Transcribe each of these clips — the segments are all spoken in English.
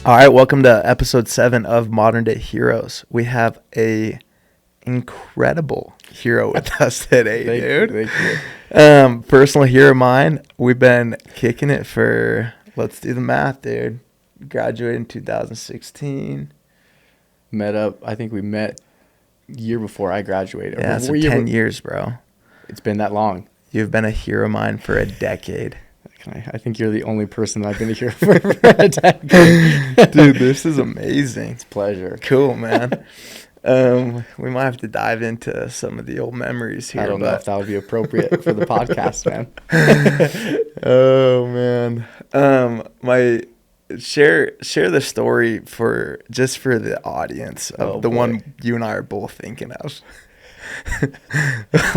All right, welcome to episode 7 of Modern Day Heroes. We have a incredible hero with us today, dude. Thank you. Personal hero of mine. We've been kicking it for, let's do the math, dude. Graduated in 2016. I think we met year before I graduated. Yeah, so 10 years, bro. It's been that long. You've been a hero of mine for a decade. I think you're the only person that I've been a hero for a decade. Dude, this is amazing. It's a pleasure. Cool, man. We might have to dive into some of the old memories here. I don't know if that would be appropriate for the podcast, man. Oh, man. Share the story for the audience of one you and I are both thinking of.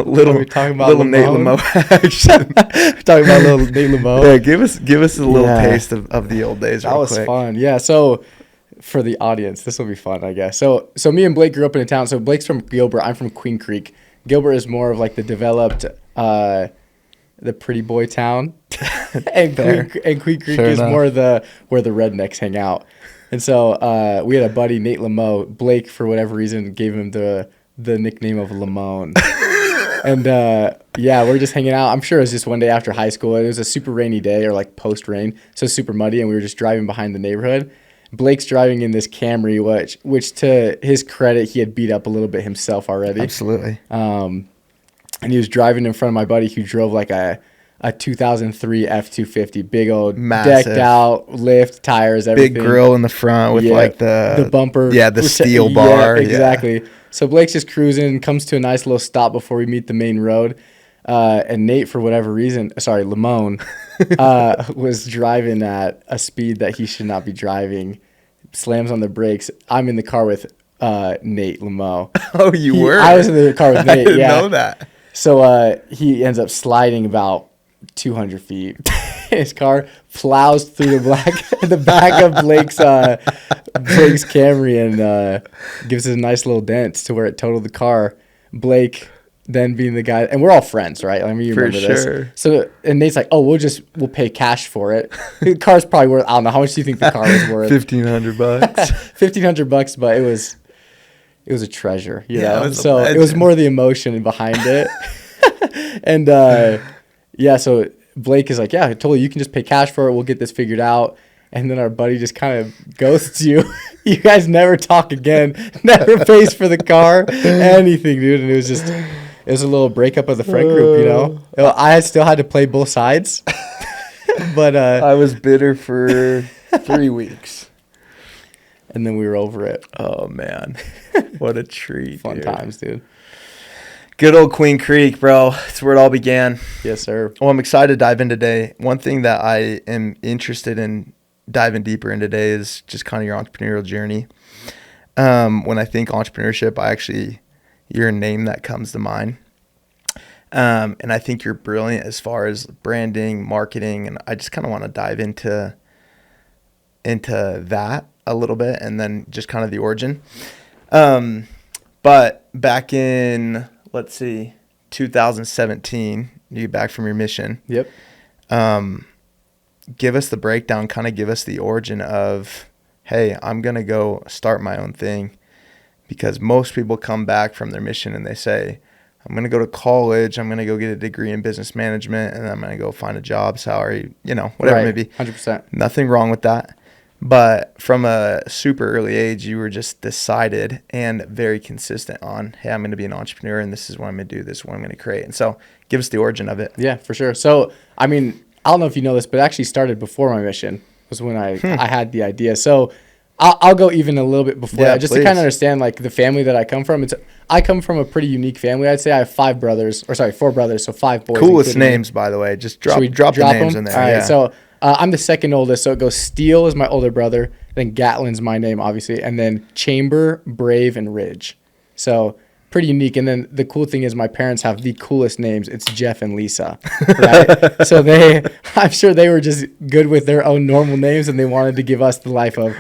little Nate Lamo action. Talking about little Nate Lamo. Yeah, give us a little taste of the old days. That was fun. Yeah. So for the audience, this will be fun, I guess. So me and Blake grew up in a town. So Blake's from Gilbert. I'm from Queen Creek. Gilbert is more of like the developed, the pretty boy town, and Queen Creek is more where the rednecks hang out. And so we had a buddy, Nate Lamo. Blake, for whatever reason, gave him the nickname of Lamone. And we're just hanging out. I'm sure it was just one day after high school. It was a super rainy day, or like post rain, so super muddy, and we were just driving behind the neighborhood. Blake's driving in this Camry, which to his credit, he had beat up a little bit himself already. Absolutely. And he was driving in front of my buddy who drove like a 2003 F-250, big old massive, decked out, lift, tires, everything. Big grill in the front with like the bumper. Yeah, the steel bar. Yeah, exactly. Yeah. So Blake's just cruising, comes to a nice little stop before we meet the main road. And Nate, for whatever reason, Lamone, was driving at a speed that he should not be driving, slams on the brakes. I'm in the car with Nate Lamo. Oh, you were? I was in the car with Nate, I didn't know that. So he ends up sliding about 200 feet. His car plows through the back of Blake's Camry and gives it a nice little dent to where it totaled the car. Blake then being the guy, and we're all friends, right? I mean, you remember this. So, and Nate's like, "Oh, we'll pay cash for it." The car's probably worth, I don't know, how much do you think the car was worth? $1,500. $1,500, but it was a treasure, you know. It was more the emotion behind it. And so Blake is like, "Yeah, totally. You can just pay cash for it. We'll get this figured out." And then our buddy just kind of ghosts you. You guys never talk again. Never pays for the car, anything, dude. And it was a little breakup of the friend group, you know. I still had to play both sides, but I was bitter for 3 weeks, and then we were over it. Oh man, what a treat! Fun times, dude. Good old Queen Creek, bro. That's where it all began. Yes, sir. Well, I'm excited to dive in today. One thing that I am interested in diving deeper in today is just kind of your entrepreneurial journey. When I think entrepreneurship, you're a name that comes to mind. And I think you're brilliant as far as branding, marketing, and I just kind of want to dive into that a little bit, and then just kind of the origin. But back in, 2017, you get back from your mission. Yep. Give us the breakdown, kind of give us the origin of, hey, I'm going to go start my own thing. Because most people come back from their mission and they say, I'm going to go to college, I'm going to go get a degree in business management, and I'm going to go find a job, salary, whatever it may be. 100%. Nothing wrong with that. But from a super early age, you were just decided and very consistent on, hey, I'm going to be an entrepreneur, and this is what I'm going to do, this is what I'm going to create. And so give us the origin of it. Yeah, for sure. So, I mean, I don't know if you know this, but it actually started before my mission was when I had the idea. So I'll go even a little bit before that, just to kind of understand like the family that I come from. I come from a pretty unique family. I'd say I have 4 brothers, so 5 boys. Coolest names, by the way. Just drop the names in there. All right, so I'm the second oldest, so it goes Steele is my older brother, then Gatlin's my name, obviously, and then Chamber, Brave, and Ridge. So pretty unique. And then the cool thing is my parents have the coolest names. It's Jeff and Lisa, right? So I'm sure they were just good with their own normal names, and they wanted to give us the life of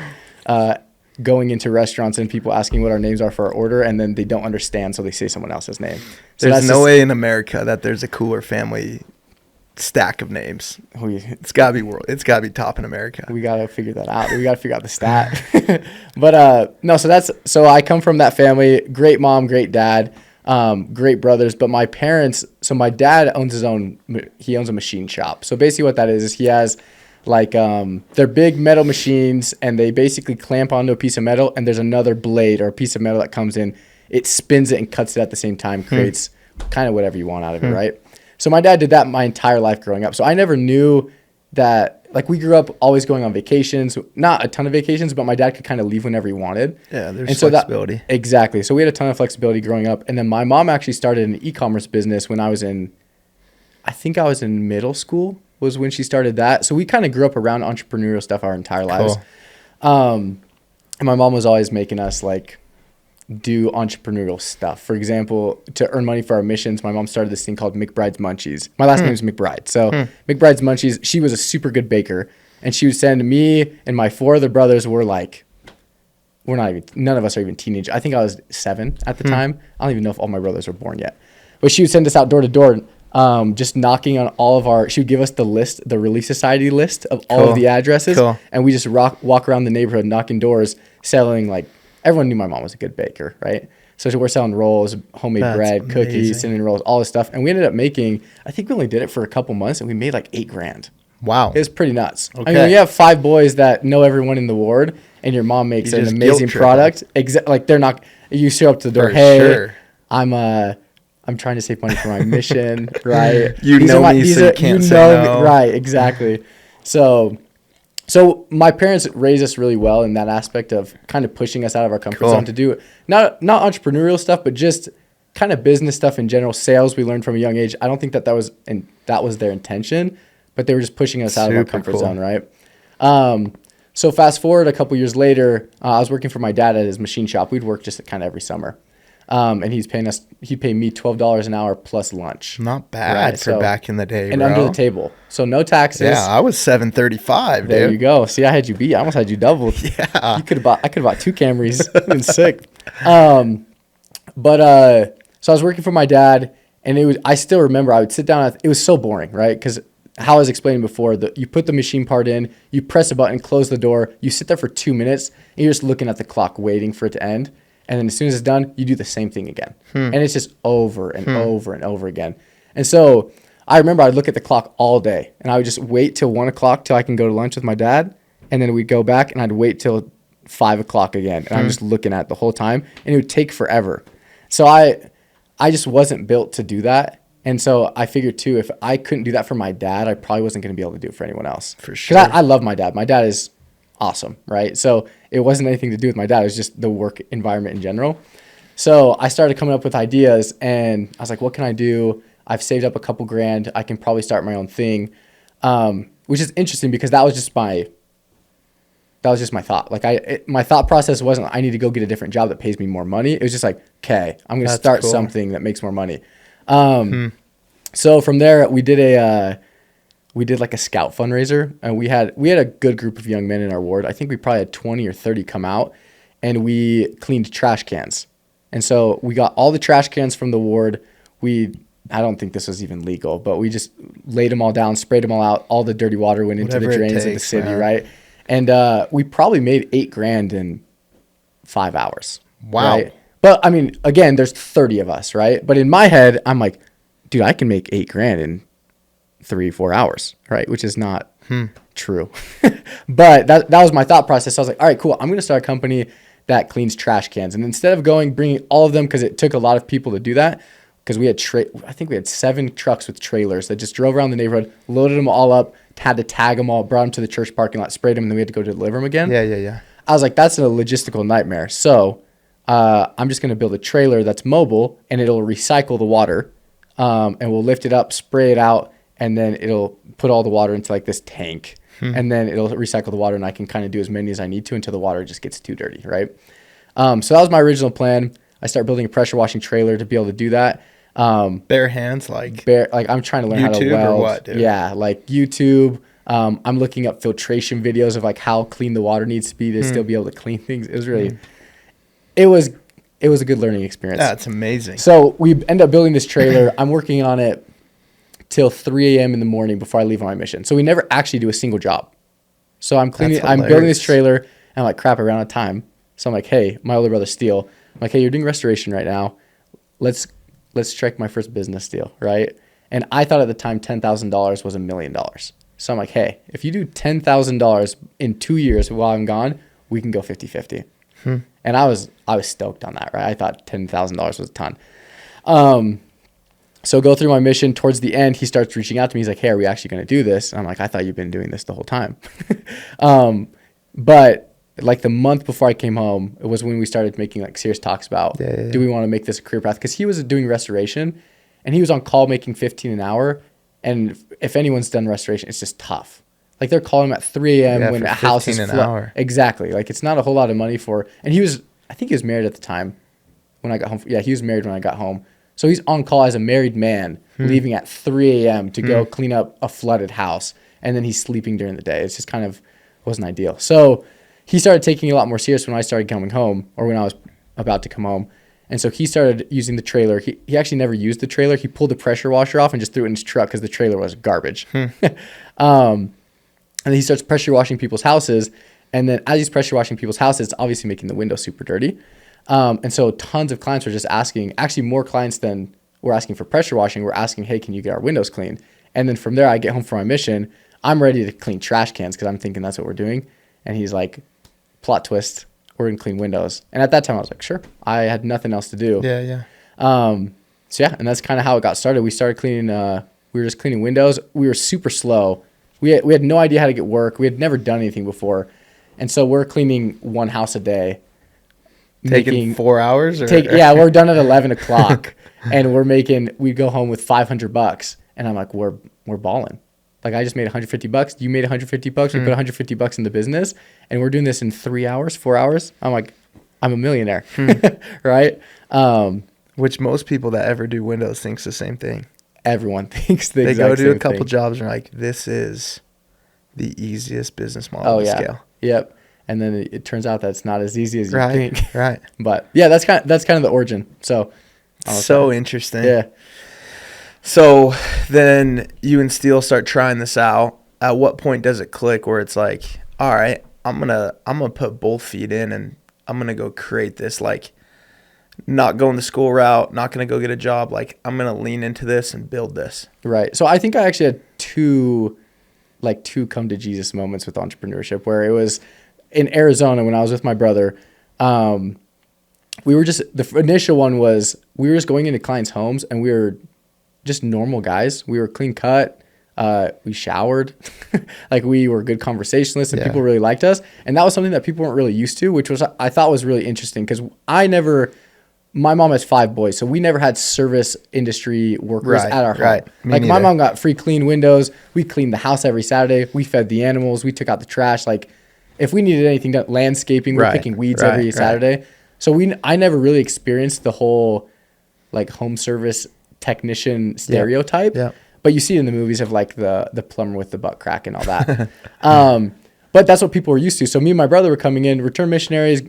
going into restaurants and people asking what our names are for our order, and then they don't understand, so they say someone else's name. So there's no way in America that there's a cooler family stack of names. We It's gotta be world. It's gotta be top in America. we gotta figure that out. We gotta figure out the stat. But no, so I come from that family. Great mom, great dad, great brothers. But my parents, so my dad owns he owns a machine shop. So basically what that is he has like they're big metal machines, and they basically clamp onto a piece of metal, and there's another blade or a piece of metal that comes in. It spins it and cuts it at the same time, creates kind of whatever you want out of it, right? So my dad did that my entire life growing up. So I never knew that, like, we grew up always going on vacations, not a ton of vacations, but my dad could kind of leave whenever he wanted. Yeah, there's flexibility. Exactly. So we had a ton of flexibility growing up. And then my mom actually started an e-commerce business when I think I was in middle school was when she started that. So we kind of grew up around entrepreneurial stuff our entire lives. And my mom was always making us like do entrepreneurial stuff. For example, to earn money for our missions, my mom started this thing called McBride's Munchies. My last name is McBride. So McBride's Munchies, she was a super good baker. And she would send me and my 4 other brothers none of us are even teenagers. I think I was 7 at the time. I don't even know if all my brothers were born yet. But she would send us out door to door, just knocking on all of she would give us the list, the Relief Society list of all of the addresses. And we just walk around the neighborhood knocking doors, selling like, everyone knew my mom was a good baker, right? So we're selling rolls, homemade bread, cookies, cinnamon rolls, all this stuff. And we ended up making, I think we only did it for a couple months, and we made like $8,000. Wow. It was pretty nuts. Okay. I mean, when you have 5 boys that know everyone in the ward, and your mom makes an amazing product, like they're not, you show up to the door, hey, I'm trying to save money for my mission, right? You can't say no. Right, exactly. So my parents raised us really well in that aspect of kind of pushing us out of our comfort zone to do not entrepreneurial stuff, but just kind of business stuff in general. Sales we learned from a young age. I don't think that was their intention, but they were just pushing us out of our comfort zone, right? So fast forward a couple years later, I was working for my dad at his machine shop. We'd work just kind of every summer. And he'd pay me $12 an hour plus lunch. Not bad for back in the day, and bro. under the table. So no taxes. Yeah, I was $7.35, dude. There you go. See, I had you beat. I almost had you doubled. Yeah. I could have bought 2 Camrys. Been sick. So I was working for my dad, and I still remember I would sit down. It was so boring, right? Because how I was explaining before, you put the machine part in, you press a button, close the door, you sit there for 2 minutes, and you're just looking at the clock waiting for it to end. And then as soon as it's done, you do the same thing again. And it's just over and over and over again. And so I remember I'd look at the clock all day, and I would just wait till 1 o'clock till I can go to lunch with my dad. And then we'd go back, and I'd wait till 5 o'clock again. And I'm just looking at it the whole time, and it would take forever. So I just wasn't built to do that. And so I figured too, if I couldn't do that for my dad, I probably wasn't going to be able to do it for anyone else. For sure. Because I love my dad. My dad is awesome, right? So it wasn't anything to do with my dad. It was just the work environment in general. So I started coming up with ideas, and I was like, what can I do? I've saved up a couple grand. I can probably start my own thing, which is interesting because that was just my thought. Like my thought process wasn't, I need to go get a different job that pays me more money. It was just like, okay, I'm going to start something that makes more money. So from there we did like a scout fundraiser, and we had a good group of young men in our ward. I think we probably had 20 or 30 come out, and we cleaned trash cans. And so we got all the trash cans from the ward. I don't think this was even legal, but we just laid them all down, sprayed them all out. All the dirty water went into the drains of the city, man. Right? And we probably made $8,000 in 5 hours. Wow. Right? But I mean, again, there's 30 of us, right? But in my head, I'm like, dude, I can make $8,000 in 3-4 hours, right? Which is not true. But that was my thought process. I was like, all right, cool. I'm going to start a company that cleans trash cans. And instead of bringing all of them, because it took a lot of people to do that, because we had I think we had 7 trucks with trailers that just drove around the neighborhood, loaded them all up, had to tag them all, brought them to the church parking lot, sprayed them, and then we had to go deliver them again. Yeah. I was like, that's a logistical nightmare. So I'm just going to build a trailer that's mobile, and it'll recycle the water, and we'll lift it up, spray it out, and then it'll put all the water into like this tank, and then it'll recycle the water, and I can kind of do as many as I need to until the water just gets too dirty, right? So that was my original plan. I started building a pressure washing trailer to be able to do that. Bare hands, like I'm trying to learn how to YouTube weld. or what, dude? Yeah, like YouTube. I'm looking up filtration videos of like how clean the water needs to be to still be able to clean things. It was really, it was a good learning experience. That's amazing. So we end up building this trailer. I'm working on it till 3 a.m. in the morning before I leave on my mission. So we never actually do a single job. So I'm cleaning, I'm building this trailer, and I'm like, crap, I ran out of time. So I'm like, hey, my older brother Steele, I'm like, hey, you're doing restoration right now. Let's strike my first business deal, right? And I thought at the time $10,000 was $1 million. So I'm like, hey, if you do $10,000 in 2 years while I'm gone, we can go 50-50. And I was stoked on that, right? I thought $10,000 was a ton. So go through my mission. Towards the end, he starts reaching out to me. He's like, hey, are we actually going to do this? And I'm like, I thought you've been doing this the whole time. But like the month before I came home, it was when we started making like serious talks about, do we want to make this a career path? Because he was doing restoration and he was on call making $15 an hour. And if anyone's done restoration, it's just tough. Like they're calling him at 3 a.m. when a house is flooded. Exactly. Like it's not a whole lot of money for, and I think he was married at the time when I got home. Yeah, he was married when I got home. So he's on call as a married man, leaving at 3 a.m. to go clean up a flooded house. And then he's sleeping during the day. It's just kind of wasn't ideal. So he started taking it a lot more serious when I started coming home, or when I was about to come home. And so he started using the trailer. He actually never used the trailer. He pulled the pressure washer off and just threw it in his truck because the trailer was garbage. And then he starts pressure washing people's houses. And then as he's pressure washing people's houses, it's obviously making the windows super dirty. And so tons of clients were just asking, actually more clients than were asking for pressure washing, were asking, hey, can you get our windows cleaned? And then from there, I get home from my mission. I'm ready to clean trash cans because I'm thinking that's what we're doing. And he's like, plot twist, we're going to clean windows. And at that time, I was like, sure. I had nothing else to do. Yeah. So yeah, and that's kind of how it got started. We started cleaning, we were just cleaning windows. We were super slow. We had no idea how to get work. We had never done anything before. And so we're cleaning one house a day. Taking 4 hours? Yeah, we're done at 11 o'clock. And we go home with $500. And I'm like, we're balling. Like I just made $150. You made $150. We put $150 in the business. And we're doing this in 3 hours, 4 hours. I'm like, I'm a millionaire. Right? Which most people that ever do windows thinks the same thing. Everyone thinks the they exact go same do a couple thing. jobs and are like, this is the easiest business model to scale. Yep. And then it turns out that it's not as easy as you think. Right. But yeah, that's kind of the origin. So Interesting. Yeah. So then you and Steele start trying this out. At what point does it click where it's like, all right, I'm gonna put both feet in and I'm gonna go create this, like not going the school route, not gonna go get a job, like I'm gonna lean into this and build this. Right. So I think I actually had two come to Jesus moments with entrepreneurship, where it was in Arizona when I was with my brother. The initial one was we were just going into clients' homes and we were just normal guys. We were clean cut. We showered. Like we were good conversationalists and people really liked us. And that was something that people weren't really used to, which I thought was really interesting because my mom has 5 boys, so we never had service industry workers at our home. Right. Like my mom got free clean windows. We cleaned the house every Saturday. We fed the animals. We took out the trash. Like if we needed anything done, landscaping, we're picking weeds every Saturday. So I never really experienced the whole like home service technician stereotype. Yeah. But you see it in the movies of like the plumber with the butt crack and all that. But that's what people were used to. So me and my brother were coming in, return missionaries,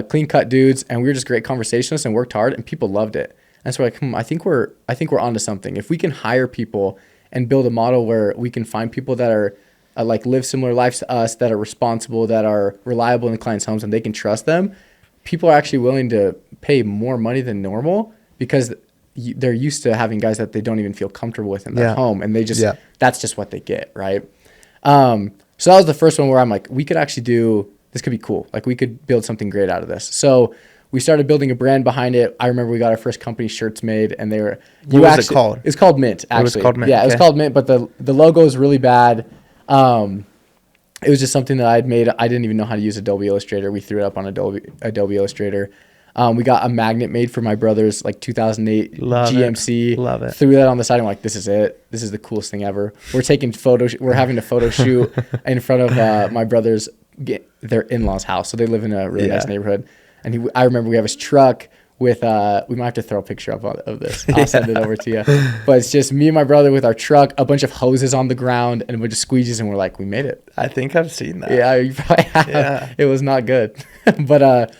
clean cut dudes, and we were just great conversationalists and worked hard, and people loved it. And so we're like, I think we're onto something. If we can hire people and build a model where we can find people that are like live similar lives to us, that are responsible, that are reliable in the client's homes, and they can trust them, people are actually willing to pay more money than normal because they're used to having guys that they don't even feel comfortable with in their home, and they just that's just what they get, right? So that was the first one where I'm like, we could actually this could be cool. Like we could build something great out of this. So we started building a brand behind it. I remember we got our first company shirts made, and they were. What was it called? It's called Mint. Actually, it was called Mint. Yeah, it was called Mint, but the logo is really bad. It was just something that I had made. I didn't even know how to use Adobe Illustrator. We threw it up on Adobe Illustrator. We got a magnet made for my brother's like 2008 GMC. Love it. Threw that on the side. I'm like, this is it. This is the coolest thing ever. We're taking photos. We're having a photo shoot in front of my brother's their in-laws' house. So they live in a really nice neighborhood. And I remember we have his truck with we might have to throw a picture up of this. I'll send it over to you. But it's just me and my brother with our truck, a bunch of hoses on the ground, and a bunch of squeegees, and we're like, we made it. I think I've seen that. Yeah, you probably have. Yeah. It was not good. But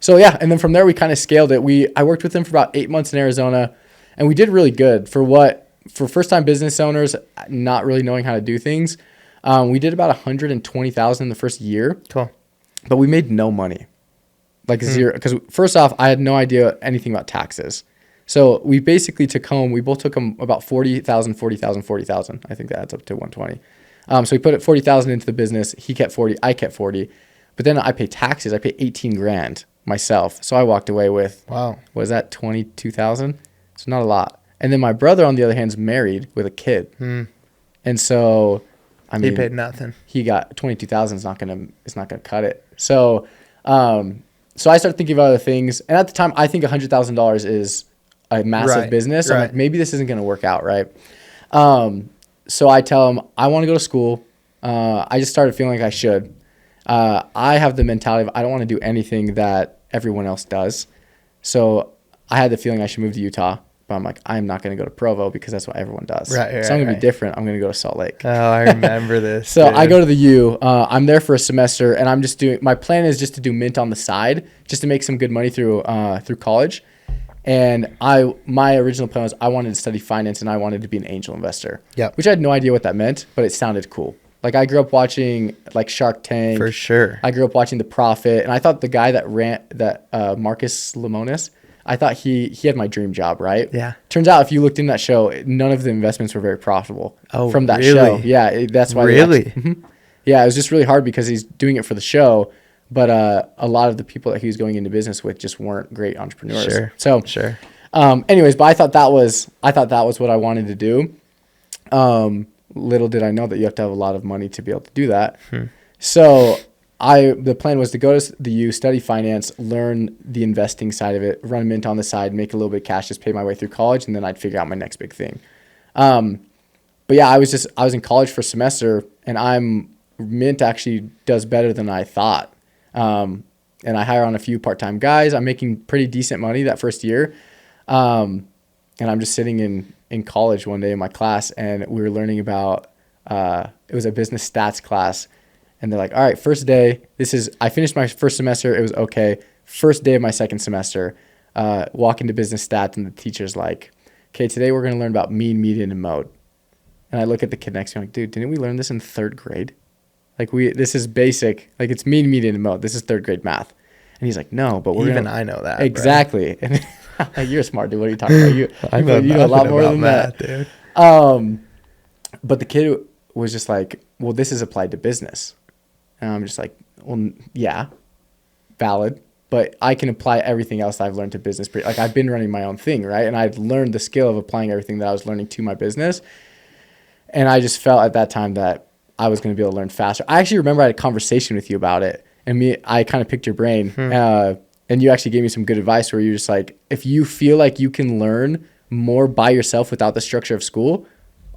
so yeah, and then from there we kind of scaled it. I worked with them for about 8 months in Arizona, and we did really good for for first-time business owners, not really knowing how to do things, we did about 120,000 in the first year. Cool. But we made no money, like zero. Because first off, I had no idea anything about taxes. So we basically we both took home about 40,000. I think that adds up to 120. So we put 40,000 into the business. He kept 40. I kept 40. But then I pay taxes. I pay 18 grand myself. So I walked away with, wow, what is that, 22,000? It's not a lot. And then my brother, on the other hand, is married with a kid. And so, I mean, he paid nothing. He got 22,000. It's not gonna cut it. So, so I started thinking of other things. And at the time, I think $100,000 is a massive business. I'm like, maybe this isn't gonna work out, right? So I tell him I want to go to school. I just started feeling like I should. I have the mentality of I don't want to do anything that everyone else does. So I had the feeling I should move to Utah. But I'm like, I'm not going to go to Provo because that's what everyone does. So I'm going to be different. I'm going to go to Salt Lake. Oh, I remember this. So dude. I go to the U. I'm there for a semester, and I'm just doing. My plan is just to do Mint on the side, just to make some good money through college. And my original plan was I wanted to study finance, and I wanted to be an angel investor. Yeah. Which I had no idea what that meant, but it sounded cool. Like I grew up watching like Shark Tank. For sure. I grew up watching The Profit, and I thought the guy that Marcus Lemonis, I thought he had my dream job, right? Yeah. Turns out if you looked in that show, none of the investments were very profitable from that really? show. Yeah, that's why. Really? Yeah, it was just really hard because he's doing it for the show, but a lot of the people that he was going into business with just weren't great entrepreneurs. Sure. So sure. Anyways, but I thought that was what I wanted to do. Little did I know that you have to have a lot of money to be able to do that. So the plan was to go to the U, study finance, learn the investing side of it, run Mint on the side, make a little bit of cash, just pay my way through college, and then I'd figure out my next big thing. But yeah, I was in college for a semester, and Mint actually does better than I thought. And I hire on a few part-time guys. I'm making pretty decent money that first year. And I'm just sitting in college one day in my class, and we were learning about, it was a business stats class. And they're like, all right, first day, I finished my first semester. It was okay. First day of my second semester, walk into business stats, and the teacher's like, okay, today we're going to learn about mean, median, and mode. And I look at the kid next to me, I'm like, dude, didn't we learn this in third grade? Like this is basic. Like it's mean, median, and mode. This is third grade math. And he's like, no, but I know that. Exactly. Bro. And like, you're a smart dude. What are you talking about? You know a lot more than math, that. Dude. But the kid was just like, well, this is applied to business. And I'm just like, well, yeah, valid. But I can apply everything else I've learned to business. Like I've been running my own thing, right? And I've learned the skill of applying everything that I was learning to my business. And I just felt at that time that I was going to be able to learn faster. I actually remember I had a conversation with you about it. And I kind of picked your brain. And you actually gave me some good advice where you're just like, if you feel like you can learn more by yourself without the structure of school,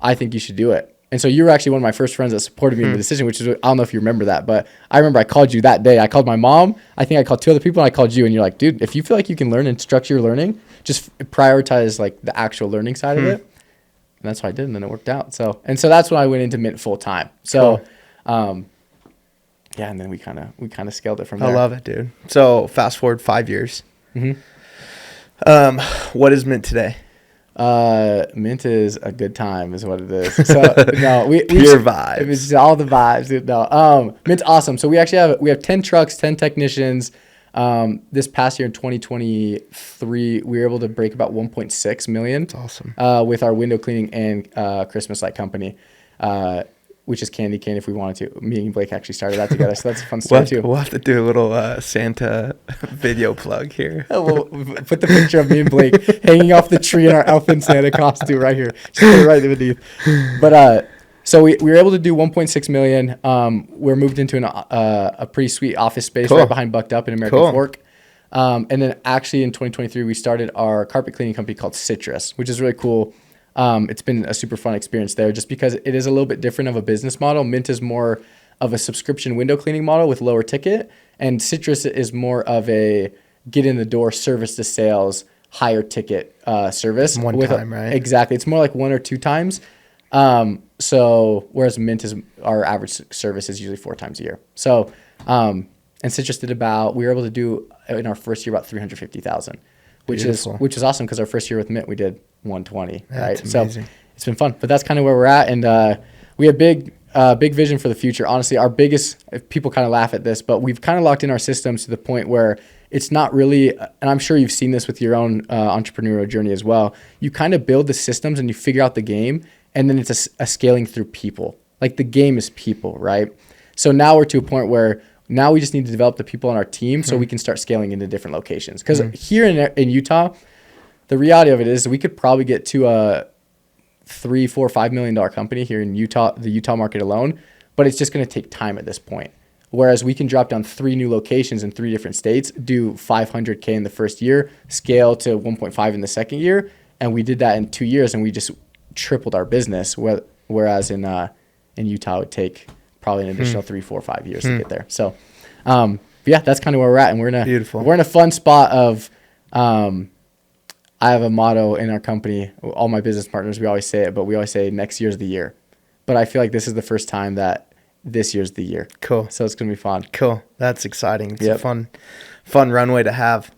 I think you should do it. And so you were actually one of my first friends that supported me in the decision, which is, I don't know if you remember that, but I remember I called you that day. I called my mom. I think I called two other people, and I called you, and you're like, dude, if you feel like you can learn and structure your learning, just prioritize like the actual learning side of it. And that's what I did, and then it worked out. So that's when I went into Mint full time. So, cool. Yeah, and then we kind of scaled it from there. I love it, dude. So fast forward 5 years. What is Mint today? Mint is a good time, is what it is. So no, we pure vibes. It's all the vibes. Dude. No, Mint's awesome. So we have 10 trucks, 10 technicians. This past year in 2023, we were able to break about 1.6 million. That's awesome. With our window cleaning and Christmas light company, which is Candy Cane if we wanted to. Me and Blake actually started that together, so that's a fun story too. We'll have to do a little Santa video plug here. We'll put the picture of me and Blake hanging off the tree in our Elfin Santa costume right here. Just put it right beneath. But so we were able to do 1.6 million. We're moved into a pretty sweet office space right behind Bucked Up in American Fork. And then actually in 2023, we started our carpet cleaning company called Citrus, which is really cool. It's been a super fun experience there just because it is a little bit different of a business model. Mint is more of a subscription window cleaning model with lower ticket, and Citrus is more of a get in the door, service to sales, higher ticket service. One time, right? Exactly. It's more like 1 or 2 times. So whereas Mint is our average service is usually 4 times a year. So and Citrus we were able to do in our first year about 350,000. Which is awesome because our first year with Mint we did 120, right? That's amazing. So it's been fun. But that's kind of where we're at, and we have big vision for the future. Honestly, our biggest, people kind of laugh at this, but we've kind of locked in our systems to the point where it's not really, and I'm sure you've seen this with your own entrepreneurial journey as well. You kind of build the systems and you figure out the game, and then it's a scaling through people. Like the game is people, right? So now we're to a point where now we just need to develop the people on our team so we can start scaling into different locations. Because here in Utah, the reality of it is we could probably get to a $3, $4, $5 million company here in Utah, the Utah market alone, but it's just going to take time at this point. Whereas we can drop down 3 new locations in 3 different states, do $500K in the first year, scale to 1.5 in the second year, and we did that in 2 years, and we just tripled our business. Whereas in Utah, it would take probably an additional 3, 4, 5 years to get there. So, yeah, that's kind of where we're at, and we're in a fun spot of. I have a motto in our company. All my business partners, we always say it, but we always say next year's the year. But I feel like this is the first time that this year's the year. Cool. So it's going to be fun. Cool. That's exciting. It's a fun runway to have.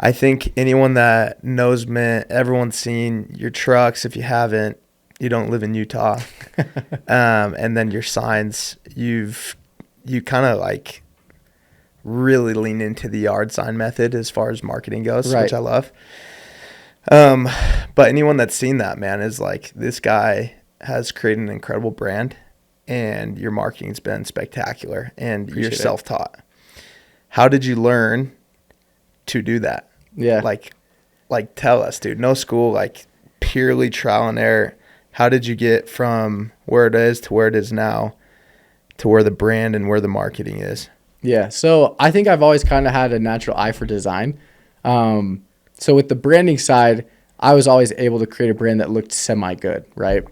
I think anyone that knows Mint, everyone's seen your trucks. If you haven't, you don't live in Utah. And then your signs, you kind of like really lean into the yard sign method as far as marketing goes, which I love. But anyone that's seen that, man, is like, this guy has created an incredible brand, and your marketing's been spectacular, and you're self-taught. How did you learn to do that? Yeah. Like tell us, dude. No school, like purely trial and error. How did you get from where it is to where it is now to where the brand and where the marketing is? Yeah. So I think I've always kind of had a natural eye for design. So with the branding side, I was always able to create a brand that looked semi-good, right?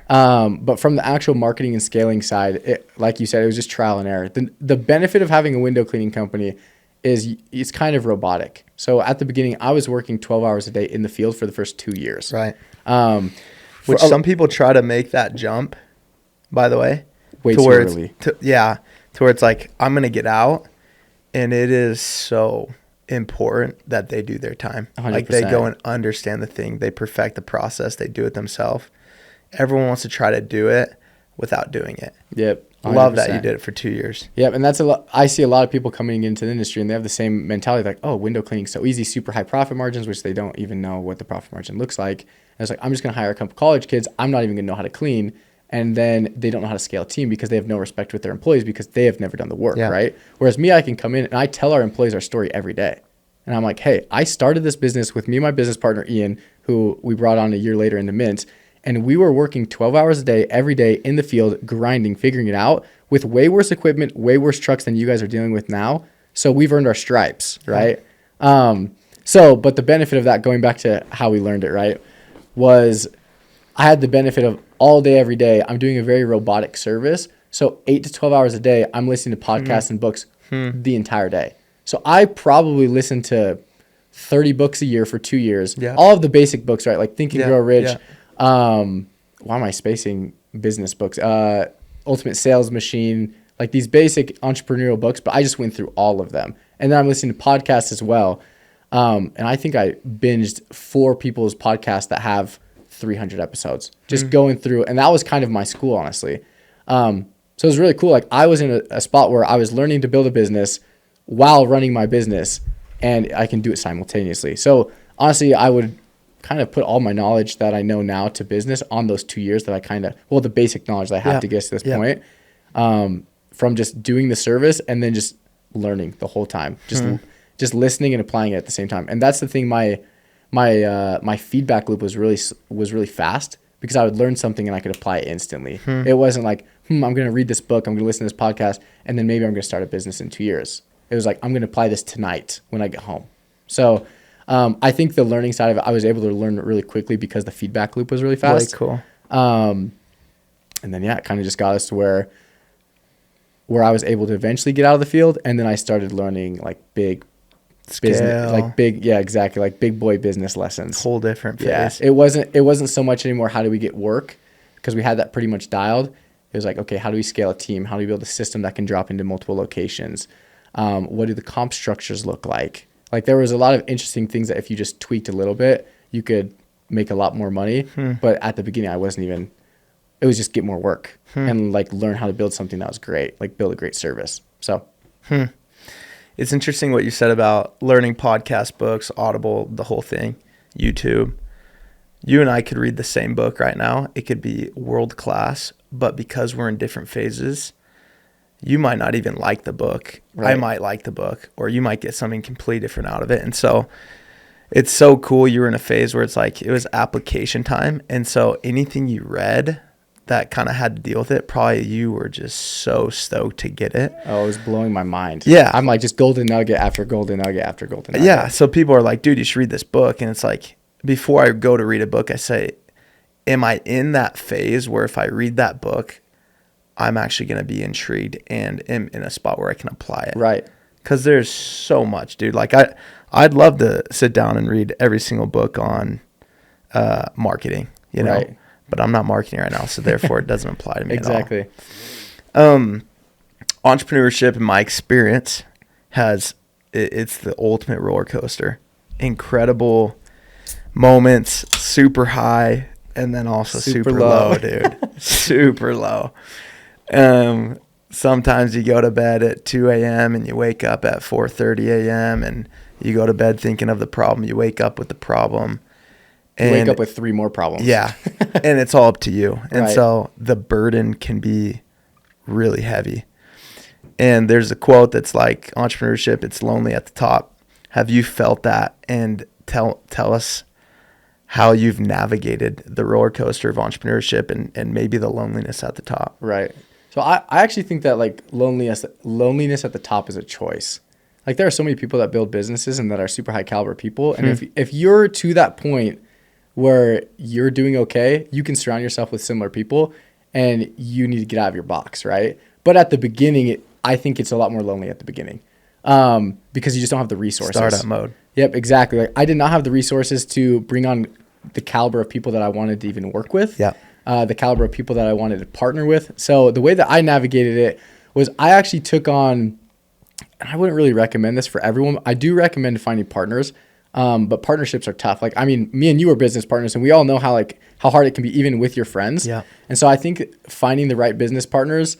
But from the actual marketing and scaling side, like you said, it was just trial and error. The benefit of having a window cleaning company is it's kind of robotic. So at the beginning, I was working 12 hours a day in the field for the first 2 years. Right. Which some people try to make that jump, by the way. Way too early. To where it's like, I'm going to get out, and it is so important that they do their time. 100%. Like they go and understand the thing. They perfect the process. They do it themselves. Everyone wants to try to do it without doing it. Yep. 100%. Love that you did it for 2 years. Yep. And that's a lot. I see a lot of people coming into the industry and they have the same mentality, like, oh, window cleaning so easy, super high profit margins, which they don't even know what the profit margin looks like. And it's like, I'm just going to hire a couple college kids. I'm not even going to know how to clean. And then they don't know how to scale a team because they have no respect with their employees because they have never done the work, right? Whereas me, I can come in and I tell our employees our story every day. And I'm like, hey, I started this business with me and my business partner, Ian, who we brought on a year later into Mint. And we were working 12 hours a day, every day in the field, grinding, figuring it out with way worse equipment, way worse trucks than you guys are dealing with now. So we've earned our stripes, right? But the benefit of that, going back to how we learned it, right, was I had the benefit of all day, every day, I'm doing a very robotic service. So 8 to 12 hours a day, I'm listening to podcasts and books the entire day. So I probably listened to 30 books a year for 2 years. Yeah. All of the basic books, right? Like Think and Grow Rich. Yeah. Why am I spacing business books? Ultimate Sales Machine, like these basic entrepreneurial books, but I just went through all of them. And then I'm listening to podcasts as well. And I think I binged 4 people's podcasts that have 300 episodes, just going through. And that was kind of my school, honestly. So it was really cool. Like I was in a spot where I was learning to build a business while running my business, and I can do it simultaneously. So honestly, I would kind of put all my knowledge that I know now to business on those 2 years that I kind of, the basic knowledge that I have to get to this point, from just doing the service and then just learning the whole time, just listening and applying it at the same time. And that's the thing. My feedback loop was really fast because I would learn something and I could apply it instantly. It wasn't like, I'm going to read this book, I'm going to listen to this podcast, and then maybe I'm going to start a business in 2 years. It was like, I'm going to apply this tonight when I get home. So I think the learning side of it, I was able to learn it really quickly because the feedback loop was really fast. Really cool. And then, it kind of just got us to where I was able to eventually get out of the field. And then I started learning like big business, like big boy business lessons. Whole different phase. Yeah. It wasn't so much anymore, how do we get work? Because we had that pretty much dialed. It was like, okay, how do we scale a team? How do we build a system that can drop into multiple locations? What do the comp structures look like? Like there was a lot of interesting things that if you just tweaked a little bit, you could make a lot more money. But at the beginning, I wasn't even, it was just get more work and like learn how to build something that was great, like build a great service. So It's interesting what you said about learning podcast books, Audible, the whole thing, YouTube. You and I could read the same book right now. It could be world class, but because we're in different phases, you might not even like the book. Right. I might like the book, or you might get something completely different out of it. And so it's so cool. You were in a phase where it's like, it was application time. And so anything you read that kind of had to deal with it, probably you were just so stoked to get it. Oh, it was blowing my mind. Yeah. I'm like just golden nugget after golden nugget after golden nugget. Yeah. So people are like, dude, you should read this book. And it's like, before I go to read a book, I say, am I in that phase where if I read that book, I'm actually going to be intrigued and am in a spot where I can apply it? Right. Because there's so much, dude. Like I'd love to sit down and read every single book on marketing, you know, Right. but I'm not marketing right now. So therefore it doesn't apply to me Exactly. at all. Entrepreneurship, in my experience, it's the ultimate roller coaster. Incredible moments, super high, and then also super low, dude. Super low. Sometimes you go to bed at 2 a.m. and you wake up at 4:30 a.m. and you go to bed thinking of the problem. You wake up with the problem. You wake up with 3 more problems. Yeah. And it's all up to you. And Right. so the burden can be really heavy. And there's a quote that's like, entrepreneurship, it's lonely at the top. Have you felt that? And tell us how you've navigated the roller coaster of entrepreneurship and maybe the loneliness at the top. Right. So I actually think that like loneliness at the top is a choice. Like there are so many people that build businesses and that are super high caliber people. And if you're to that point where you're doing okay, you can surround yourself with similar people and you need to get out of your box, right? But at the beginning, I think it's a lot more lonely at the beginning because you just don't have the resources. Startup mode. Yep, exactly. Like I did not have the resources to bring on the caliber of people that I wanted to even work with. Yeah. The caliber of people that I wanted to partner with. So the way that I navigated it was I actually took on, and I wouldn't really recommend this for everyone. I do recommend finding partners, but partnerships are tough. Like, I mean, me and you are business partners and we all know how hard it can be even with your friends. Yeah. And so I think finding the right business partners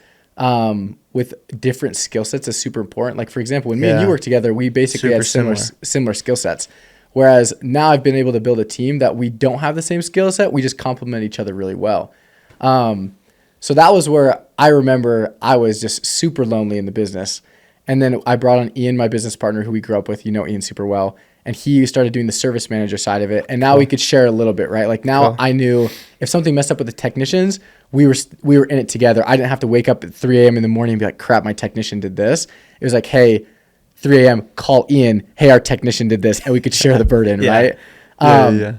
with different skill sets is super important. Like for example, when me and you worked together, we basically had similar skill sets. Whereas now I've been able to build a team that we don't have the same skill set. We just complement each other really well. So that was where I remember I was just super lonely in the business. And then I brought on Ian, my business partner, who we grew up with. You know Ian super well. And he started doing the service manager side of it. And now we could share a little bit, right? Like now I knew if something messed up with the technicians, we were in it together. I didn't have to wake up at 3 a.m. in the morning and be like, crap, my technician did this. It was like, hey, 3 a.m., call Ian. Hey, our technician did this. And we could share the burden, right?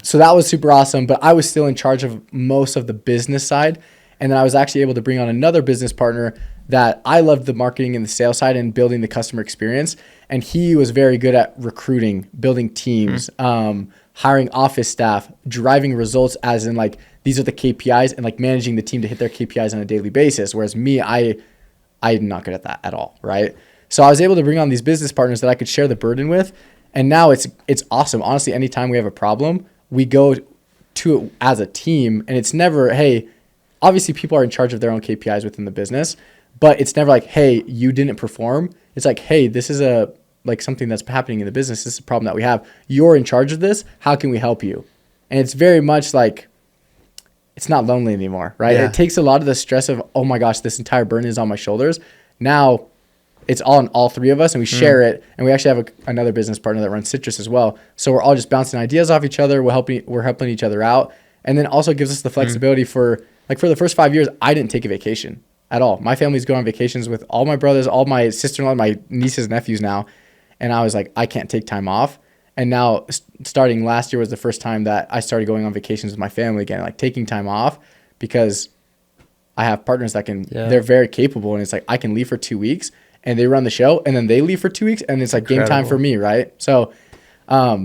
So that was super awesome. But I was still in charge of most of the business side. And then I was actually able to bring on another business partner that I loved the marketing and the sales side and building the customer experience. And he was very good at recruiting, building teams, hiring office staff, driving results as in like, these are the KPIs and like managing the team to hit their KPIs on a daily basis. Whereas me, I'm not good at that at all, right? So I was able to bring on these business partners that I could share the burden with. And now it's awesome. Honestly, anytime we have a problem, we go to it as a team. And it's never, hey, obviously people are in charge of their own KPIs within the business, but it's never like, hey, you didn't perform. It's like, hey, this is something that's happening in the business. This is a problem that we have. You're in charge of this. How can we help you? And it's very much like, it's not lonely anymore, right? Yeah. It takes a lot of the stress of, oh my gosh, this entire burden is on my shoulders. Now it's all on all 3 of us and we share it. And we actually have another business partner that runs Citrus as well. So we're all just bouncing ideas off each other. We're helping each other out. And then also gives us the flexibility for the first 5 years, I didn't take a vacation at all. My family's going on vacations with all my brothers, all my sister-in-law, my nieces, nephews now. And I was like, I can't take time off. And now starting last year was the first time that I started going on vacations with my family again, like taking time off because I have partners that they're very capable. And it's like, I can leave for 2 weeks and they run the show and then they leave for 2 weeks and it's like game time for me. Right. So, I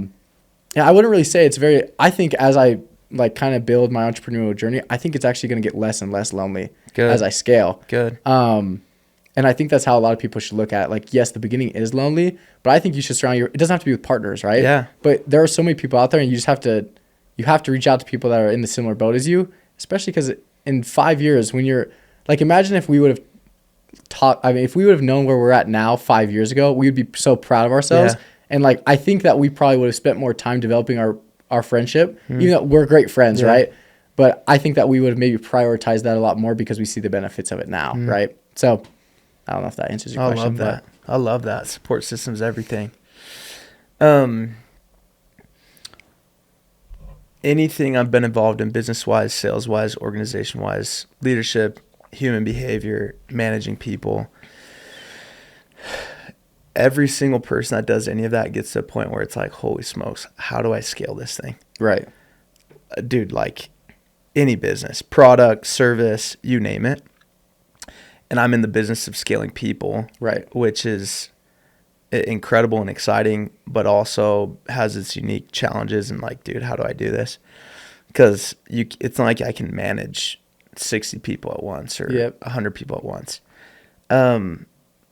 wouldn't really say I think as I like kind of build my entrepreneurial journey, I think it's actually going to get less and less lonely as I scale. Good. And I think that's how a lot of people should look at it. Like, yes, the beginning is lonely, but I think you should surround it doesn't have to be with partners, right? Yeah. But there are so many people out there and you just have to you have to reach out to people that are in the similar boat as you, especially because in 5 years, when you're like, imagine if we would have if we would have known where we're at now 5 years ago, we would be so proud of ourselves. Yeah. And like, I think that we probably would have spent more time developing our friendship, even though we're great friends, right? But I think that we would have maybe prioritized that a lot more because we see the benefits of it now, right? So I don't know if that answers your question. I love that. I love that. Support systems, everything. Anything I've been involved in business-wise, sales-wise, organization-wise, leadership, human behavior, managing people, every single person that does any of that gets to a point where it's like, holy smokes, how do I scale this thing? Right. Dude, like any business, product, service, you name it. And I'm in the business of scaling people, right, which is incredible and exciting, but also has its unique challenges. And like, dude, how do I do this? Because it's not like I can manage 60 people at once or 100 people at once.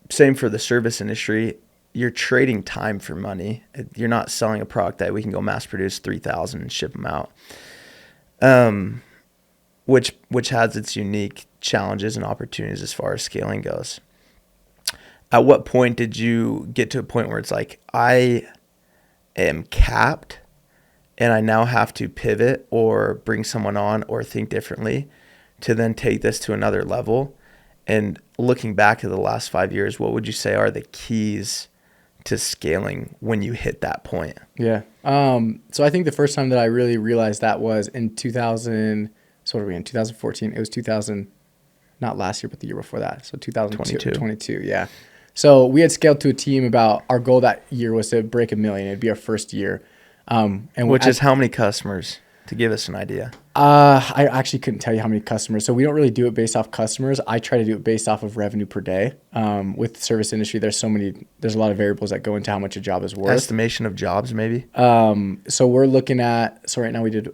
Same for the service industry. You're trading time for money. You're not selling a product that we can go mass produce 3,000 and ship them out. Which has its unique challenges and opportunities as far as scaling goes. At what point did you get to a point where it's like, I am capped and I now have to pivot or bring someone on or think differently to then take this to another level? And looking back at the last 5 years, what would you say are the keys to scaling when you hit that point? Yeah. So I think the first time that I really realized that was in 2000. So what are we in? 2014. It was 2000, not last year, but the year before that. So 2022. Yeah. So we had scaled to a team about, our goal that year was to break $1 million. It'd be our first year. Which is how many customers, to give us an idea? I actually couldn't tell you how many customers. So we don't really do it based off customers. I try to do it based off of revenue per day. With the service industry, there's a lot of variables that go into how much a job is worth. Estimation of jobs, maybe? So we're looking at, so right now with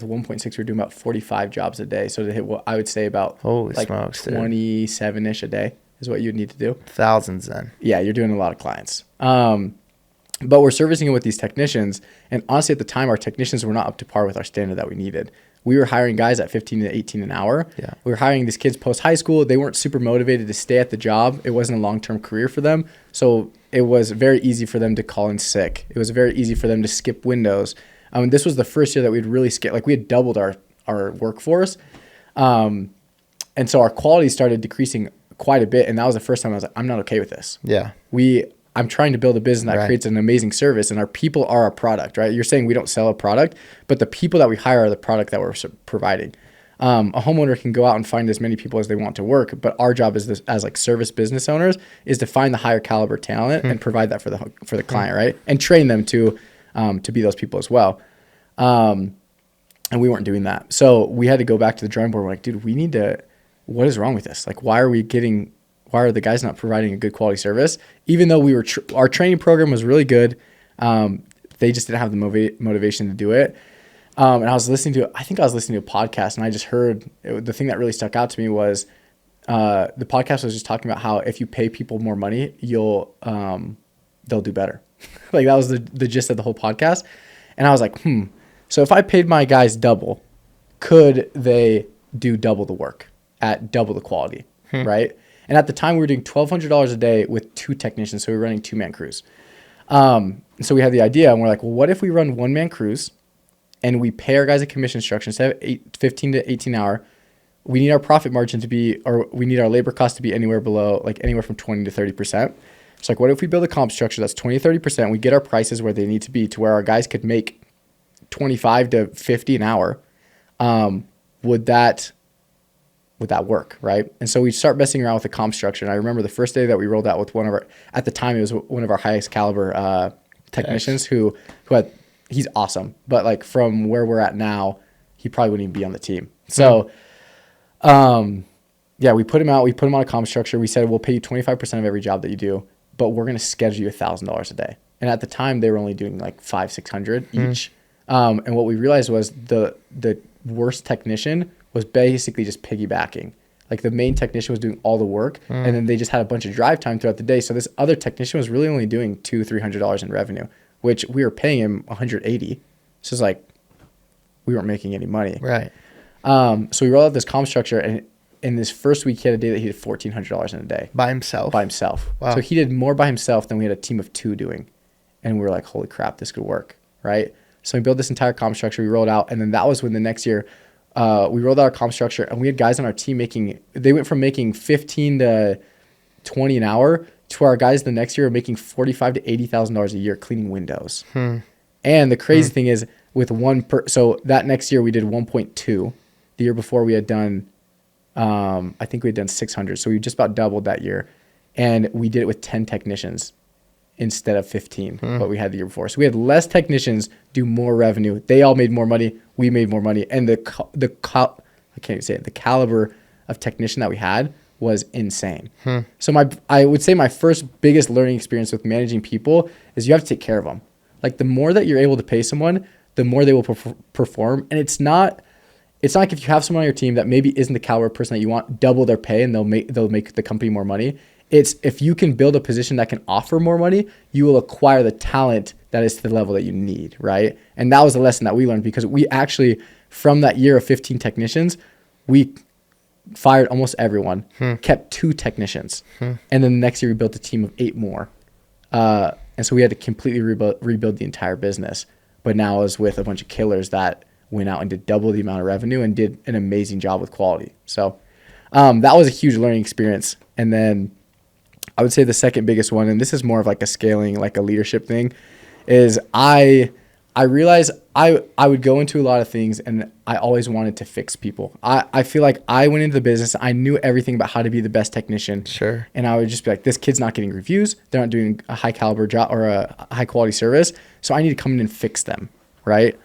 1.6, we're doing about 45 jobs a day. So to hit what I would say about holy like smokes, 27-ish a day is what you'd need to do. Thousands then. Yeah, you're doing a lot of clients. But we're servicing it with these technicians. And honestly, at the time, our technicians were not up to par with our standard that we needed. We were hiring guys at 15 to 18 an hour. Yeah. We were hiring these kids post-high school. They weren't super motivated to stay at the job. It wasn't a long-term career for them. So it was very easy for them to call in sick. It was very easy for them to skip windows. This was the first year that we'd really scaled. Like, we had doubled our workforce. And so our quality started decreasing quite a bit. And that was the first time I was like, I'm not okay with this. Yeah. I'm trying to build a business that creates an amazing service, and our people are our product, right? You're saying we don't sell a product, but the people that we hire are the product that we're providing. A homeowner can go out and find as many people as they want to work, but our job as like service business owners is to find the higher caliber talent and provide that for the client, right? And train them to be those people as well. And we weren't doing that. So we had to go back to the drawing board. We're like, dude, what is wrong with this? Like, why are the guys not providing a good quality service? Even though our training program was really good, they just didn't have the motivation to do it. And I was listening to a podcast, and I just heard the thing that really stuck out to me was the podcast was just talking about how if you pay people more money, they'll do better. Like, that was the gist of the whole podcast. And I was like, so if I paid my guys double, could they do double the work at double the quality, right? And at the time, we were doing $1,200 a day with 2 technicians, so we were running 2-man crews. So we had the idea, and we're like, well, what if we run 1-man crews, and we pay our guys a commission structure instead of 15 to 18 an hour? We need our profit margin to be, or we need our labor cost to be anywhere from 20 to 30%. It's like, what if we build a comp structure that's 20 to 30%? We get our prices where they need to be, to where our guys could make 25 to 50 an hour. Would that work, right? And so we start messing around with the comp structure. And I remember the first day that we rolled out with at the time, it was one of our highest caliber technicians who he's awesome. But like, from where we're at now, he probably wouldn't even be on the team. So, we put him out. We put him on a comp structure. We said, we'll pay you 25% of every job that you do, but we're going to schedule you $1,000 a day. And at the time, they were only doing like $500-600 each. And what we realized was the worst technician was basically just piggybacking. Like, the main technician was doing all the work, and then they just had a bunch of drive time throughout the day. So this other technician was really only doing $200-300 in revenue, which we were paying him $180. So it's like, we weren't making any money. Right. So we rolled out this comp structure, and in this first week, he had a day that he did $1,400 in a day. By himself? By himself. Wow. So he did more by himself than we had a team of 2 doing. And we were like, holy crap, this could work, right? So we built this entire comp structure, we rolled out, and then that was when the next year, we rolled out our comp structure, and we had guys on our team they went from making 15 to 20 an hour to our guys the next year are making $45,000 to $80,000 a year cleaning windows. And the crazy thing is with so that next year we did 1.2. The year before we had done, I think we had done 600. So we just about doubled that year. And we did it with 10 technicians instead of 15, what we had the year before. So we had less technicians do more revenue. They all made more money. We made more money. And I can't even say it, the caliber of technician that we had was insane. So I would say my first biggest learning experience with managing people is you have to take care of them. Like the more that you're able to pay someone, the more they will perform. And it's not like if you have someone on your team that maybe isn't the caliber of person that you want, double their pay and they'll make the company more money. It's if you can build a position that can offer more money, you will acquire the talent that is to the level that you need, right? And that was the lesson that we learned, because we actually, from that year of 15 technicians, we fired almost everyone, kept 2 technicians. And then the next year we built a team of 8 more. And so we had to completely rebuild the entire business. But now I was with a bunch of killers that went out and did double the amount of revenue and did an amazing job with quality. So that was a huge learning experience. And then I would say the second biggest one, and this is more of like a scaling, like a leadership thing, is I realized I would go into a lot of things and I always wanted to fix people. I feel like I went into the business, I knew everything about how to be the best technician. Sure. And I would just be like, this kid's not getting reviews. They're not doing a high caliber job or a high quality service. So I need to come in and fix them, right?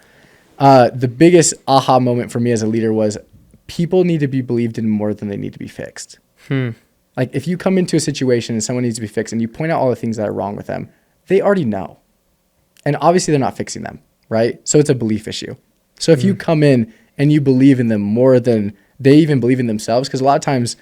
The biggest aha moment for me as a leader was people need to be believed in more than they need to be fixed. Like if you come into a situation and someone needs to be fixed and you point out all the things that are wrong with them, they already know. And obviously they're not fixing them, right? So it's a belief issue. So if you come in and you believe in them more than they even believe in themselves, because a lot of times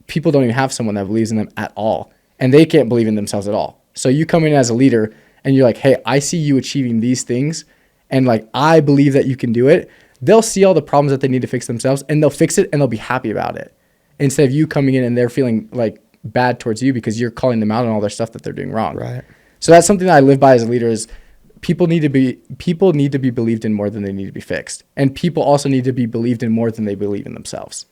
people don't even have someone that believes in them at all, and they can't believe in themselves at all. So you come in as a leader and you're like, hey, I see you achieving these things, and like, I believe that you can do it. They'll see all the problems that they need to fix themselves and they'll fix it and they'll be happy about it. Instead of you coming in and they're feeling like bad towards you because you're calling them out on all their stuff that they're doing wrong. Right. So that's something that I live by as a leader is people need to be believed in more than they need to be fixed. And people also need to be believed in more than they believe in themselves.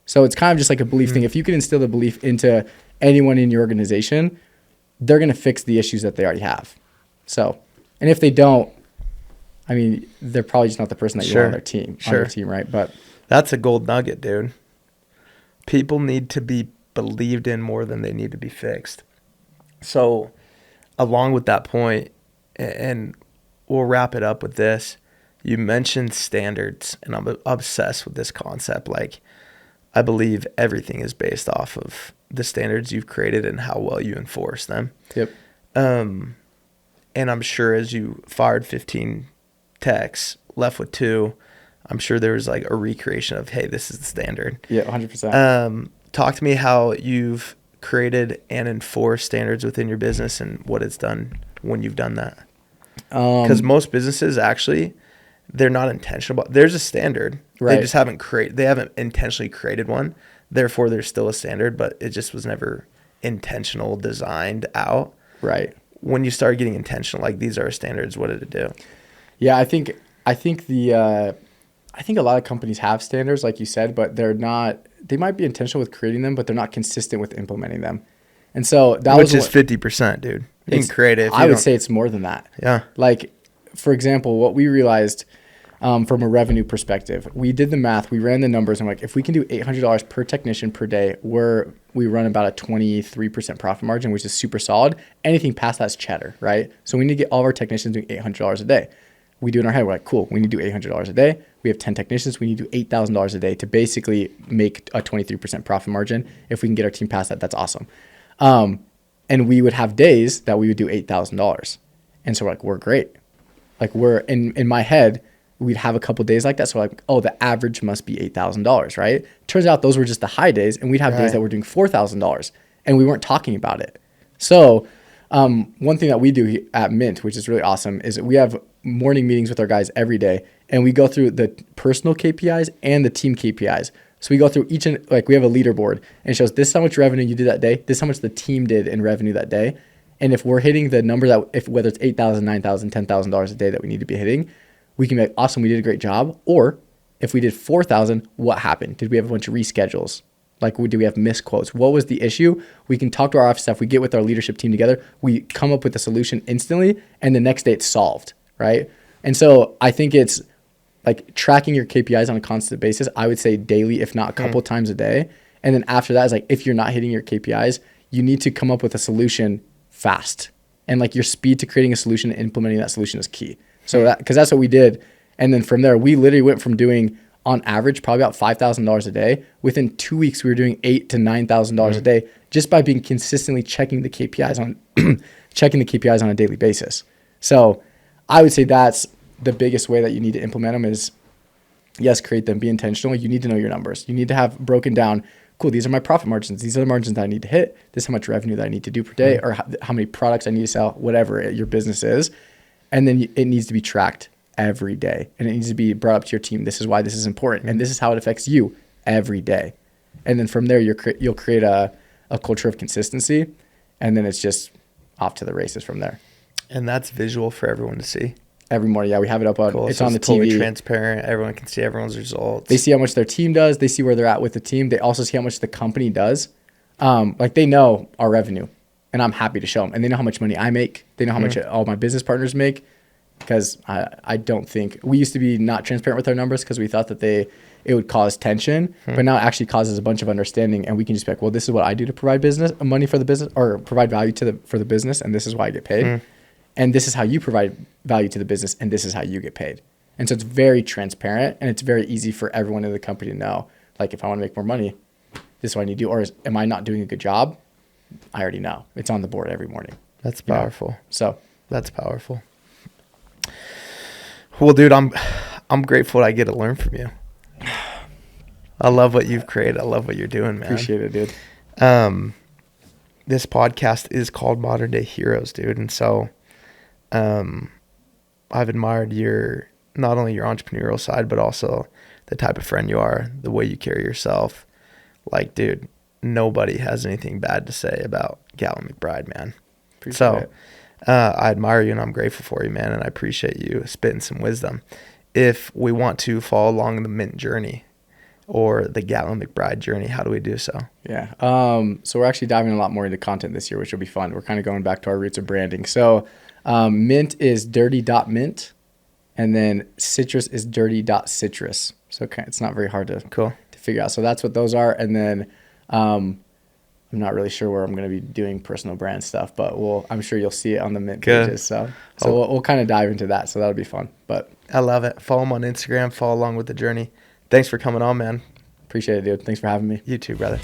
So it's kind of just like a belief thing. If you can instill the belief into anyone in your organization, they're going to fix the issues that they already have. So, and if they don't, I mean, they're probably just not the person that you want on their team, right? But that's a gold nugget, dude. People need to be believed in more than they need to be fixed. So, along with that point, and we'll wrap it up with this, you mentioned standards, and I'm obsessed with this concept. Like, I believe everything is based off of the standards you've created and how well you enforce them. Yep. And I'm sure as you fired 15 techs, left with 2, I'm sure there was like a recreation of, hey, this is the standard. Yeah, 100%. Talk to me how you've created and enforced standards within your business and what it's done when you've done that. Because most businesses actually, they're not intentional. There's a standard. Right. They just haven't intentionally created one. Therefore, there's still a standard, but it just was never intentional, designed out. Right. When you start getting intentional, like these are our standards, what did it do? Yeah, I think a lot of companies have standards, like you said, but they might be intentional with creating them, but they're not consistent with implementing them. And so which is 50%, dude. You can create it. I would say it's more than that. Yeah. Like, for example, what we realized from a revenue perspective, we did the math, we ran the numbers, and like, if we can do $800 per technician per day, we run about a 23% profit margin, which is super solid. Anything past that's cheddar, right? So we need to get all of our technicians doing $800 a day. We do in our head, we're like, cool, we need to do $800 a day. We have 10 technicians, we need to do $8,000 a day to basically make a 23% profit margin. If we can get our team past that, that's awesome. And we would have days that we would do $8,000. And so we're like, we're great. Like we're in my head, we'd have a couple days like that. So like, oh, the average must be $8,000, right? Turns out those were just the high days, and we'd have days that were doing $4,000 and we weren't talking about it. So one thing that we do at Mint, which is really awesome, is we have morning meetings with our guys every day, and we go through the personal KPIs and the team KPIs. So we go through each, and like we have a leaderboard, and it shows this is how much revenue you did that day, this is how much the team did in revenue that day. And if we're hitting the number that, if whether it's $8,000, $9,000, $10,000 a day that we need to be hitting, we can be like, awesome, we did a great job. Or if we did 4,000, what happened? Did we have a bunch of reschedules? Like, do we have misquotes? What was the issue? We can talk to our office staff. We get with our leadership team together. We come up with a solution instantly, and the next day it's solved, right? And so I think it's like tracking your KPIs on a constant basis. I would say daily, if not a couple times a day. And then after that is like, if you're not hitting your KPIs, you need to come up with a solution fast. And like your speed to creating a solution and implementing that solution is key. So that, because that's what we did. And then from there, we literally went from doing on average probably about $5,000 a day. Within 2 weeks, we were doing $8,000 to $9,000 a day just by being consistently checking the KPIs on a daily basis. So I would say that's the biggest way that you need to implement them is, yes, create them, be intentional. You need to know your numbers. You need to have broken down, cool, these are my profit margins. These are the margins that I need to hit. This is how much revenue that I need to do per day, or how many products I need to sell, whatever your business is. And then it needs to be tracked every day. And it needs to be brought up to your team. This is why this is important. And this is how it affects you every day. And then from there, you'll create a culture of consistency. And then it's just off to the races from there. And that's visual for everyone to see. Every morning, yeah, we have it up on. Cool. It's So on the totally TV. transparent. Everyone can see everyone's results. They see how much their team does. They see where they're at with the team. They also see how much the company does. Like they know our revenue, and I'm happy to show them. And they know how much money I make. They know how much all my business partners make. Because I don't think we used to be not transparent with our numbers because we thought that it would cause tension, but now it actually causes a bunch of understanding, and we can just be like, well, this is what I do to provide business money for the business, or provide value for the business, and this is why I get paid. And this is how you provide value to the business, and this is how you get paid. And so it's very transparent, and it's very easy for everyone in the company to know, like, if I want to make more money, this is what I need to do. Or am I not doing a good job? I already know. It's on the board every morning. That's powerful. So that's powerful. Well, dude, I'm grateful I get to learn from you. I love what you've created. I love what you're doing, man. Appreciate it, dude. This podcast is called Modern Day Heroes, dude. And so I've admired not only your entrepreneurial side, but also the type of friend you are, the way you carry yourself. Like, dude, nobody has anything bad to say about Gatlin McBride, man. Appreciate it. I admire you and I'm grateful for you, man. And I appreciate you spitting some wisdom. If we want to follow along the Mint journey or the Gatlin McBride journey, how do we do so? Yeah. So we're actually diving a lot more into content this year, which will be fun. We're kind of going back to our roots of branding. So Mint is dirty.mint, and then citrus is dirty.citrus. So it's not very hard to figure out. So that's what those are. And then I'm not really sure where I'm going to be doing personal brand stuff, but I'm sure you'll see it on the Mint pages. So we'll kind of dive into that. So that'll be fun. But I love it. Follow them on Instagram. Follow along with the journey. Thanks for coming on, man. Appreciate it, dude. Thanks for having me. You too, brother.